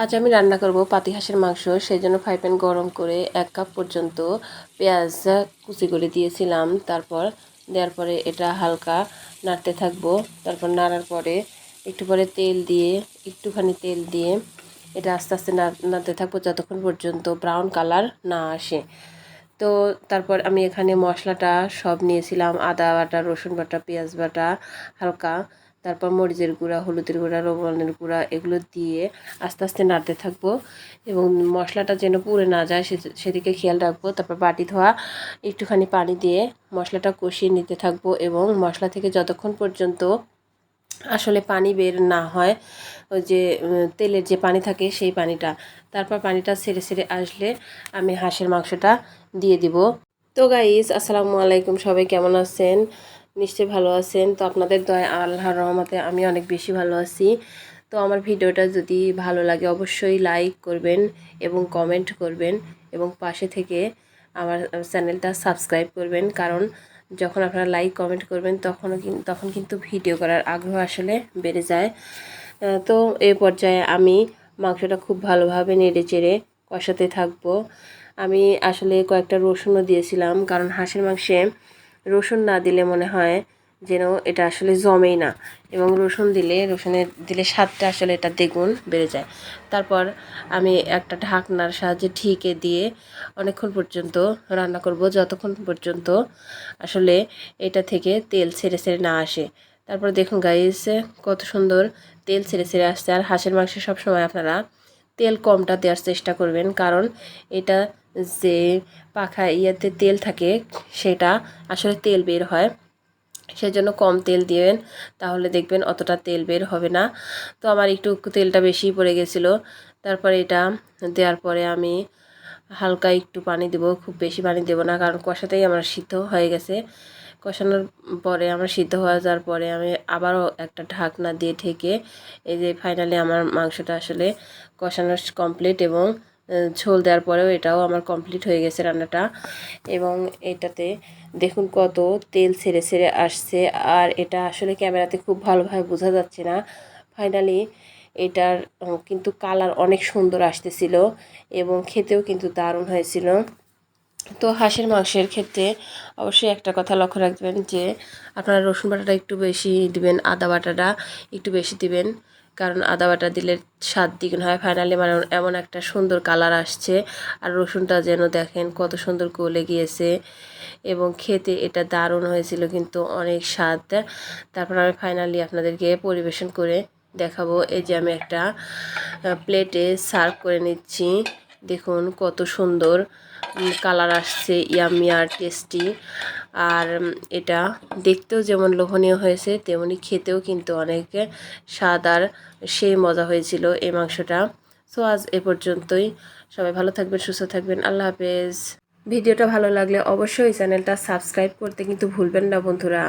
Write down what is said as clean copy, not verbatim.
আজ আমি রান্না করব পাতি হাঁসের মাংস। সেই জন্য ফ্রাই প্যান গরম করে 1 কাপ পর্যন্ত পেঁয়াজ কুচি করে দিয়েছিলাম। তারপর দেওয়ার পরে এটা হালকা নাড়তে থাকবো। তারপর নাড়ার পরে একটু পরে একটুখানি তেল দিয়ে এটা আস্তে আস্তে নাড়তে থাকবো যতক্ষণ পর্যন্ত ব্রাউন কালার না আসে। তো তারপর আমি এখানে মশলাটা সব নিয়েছিলাম, আদা বাটা, রসুন বাটা, পেঁয়াজ বাটা হালকা, তারপর মরিচের গুঁড়া, হলুদের গুঁড়া, লবণের গুঁড়া, এগুলো দিয়ে আস্তে আস্তে নাড়তে থাকবো এবং মশলাটা যেন পুড়ে না যায় সেদিকে খেয়াল রাখবো। তারপর বাটি ধোয়া একটুখানি পানি দিয়ে মশলাটা কষিয়ে নিতে থাকবো এবং মশলা থেকে যতক্ষণ পর্যন্ত আসলে পানি বের না হয়, ওই যে তেলের যে পানি থাকে সেই পানিটা, তারপর পানিটা ছেড়ে ছেড়ে আসলে আমি হাঁসের মাংসটা দিয়ে দিব। তো গাইস, আসসালামু আলাইকুম, সবাই কেমন আছেন? নিশ্চয়ই ভালো আছেন। তো আপনাদের দয়া আল্লাহর রহমতে আমি অনেক বেশি ভালো আছি। তো আমার ভিডিওটা যদি ভালো লাগে অবশ্যই লাইক করবেন এবং কমেন্ট করবেন এবং পাশে থেকে আমার চ্যানেলটা সাবস্ক্রাইব করবেন, কারণ যখন আপনারা লাইক কমেন্ট করবেন তখন কিন্তু ভিডিও করার আগ্রহ আসলে বেড়ে যায়। তো এই পর্যায়ে আমি মাংসটা খুব ভালোভাবে নেড়ে চেড়ে কষাতে থাকবো। আমি আসলে কয়েকটা রসুনও দিয়েছিলাম, কারণ হাঁসের মাংসে রসুন না দিলে মনে হয় যেন এটা আসলে জমেই না, এবং রসুনের দিলে স্বাদটা আসলে এটা দ্বিগুণ বেড়ে যায়। তারপর আমি একটা ঢাকনার সাহায্যে ঢেকে দিয়ে অনেকক্ষণ পর্যন্ত রান্না করব, যতক্ষণ পর্যন্ত আসলে এটা থেকে তেল ছেড়ে ছেড়ে না আসে। তারপর দেখুন গাইস, কত সুন্দর তেল ছেড়ে ছেড়ে আসছে। আর হাঁসের মাংসে সবসময় আপনারা তেল কমটা দেওয়ার চেষ্টা করবেন, কারণ এটা যে পাখা ইয়াতে তেল থাকে সেটা আসলে তেল বের হয়, সেজন্য কম তেল দিবেন, তাহলে দেখবেন অতটা তেল বের হবে না। তো আমার একটু তেলটা বেশি পড়ে গেছিলো। তারপরে এটা দেওয়ার পরে আমি হালকা একটু পানি দেব, খুব বেশি পানি দেব না, কারণ কষাতেই আমার সিদ্ধ হয়ে গেছে। কষানোর পরে আমার সিদ্ধ হয়ে যাওয়ার পরে আমি আবারও একটা ঢাকনা দিয়ে ঢেকে, এই যে ফাইনালি আমার মাংসটা আসলে কষানো কমপ্লিট এবং ঝোল দেওয়ার পরেও এটাও আমার কমপ্লিট হয়ে গেছে রান্নাটা। এবং এটাতে দেখুন কত তেল ছেড়ে ছেড়ে আসছে, আর এটা আসলে ক্যামেরাতে খুব ভালোভাবে বোঝা যাচ্ছে না। ফাইনালি এটার কিন্তু কালার অনেক সুন্দর আসতেছিল এবং খেতেও কিন্তু দারুণ হয়েছিল। তো হাঁসের মাংসের ক্ষেত্রে অবশ্যই একটা কথা লক্ষ্য রাখবেন যে আপনারা রসুন বাটাটা একটু বেশি দিবেন, আদা বাটাটা একটু বেশি দিবেন, কারণ আদা বাটা দিলে স্বাদ দ্বিগুণ হয়। ফাইনালি মানে এমন একটা সুন্দর কালার আসছে, আর রসুনটা যেন দেখেন কত সুন্দর গলে গিয়েছে এবং খেতে এটা দারুণ হয়েছিল, কিন্তু অনেক স্বাদ। তারপর আমি ফাইনালি আপনাদেরকে পরিবেশন করে দেখাবো। এই যে আমি একটা প্লেটে সার্ভ করে নিচ্ছি। দেখুন কত সুন্দর কালার আসছে, ইয়াম্মি আর টেস্টি। আর এটা দেখতেও যেমন লোভনীয় হয়েছে, তেমনি খেতেও কিন্তু অনেক স্বাদ আর সেই মজা হয়েছিল এই মাংসটা। সো আজ এ পর্যন্তই। সবাই ভালো থাকবেন, সুস্থ থাকবেন। আল্লাহ হাফেজ। ভিডিওটা ভালো লাগলে অবশ্যই চ্যানেলটা সাবস্ক্রাইব করতে কিন্তু ভুলবেন না বন্ধুরা।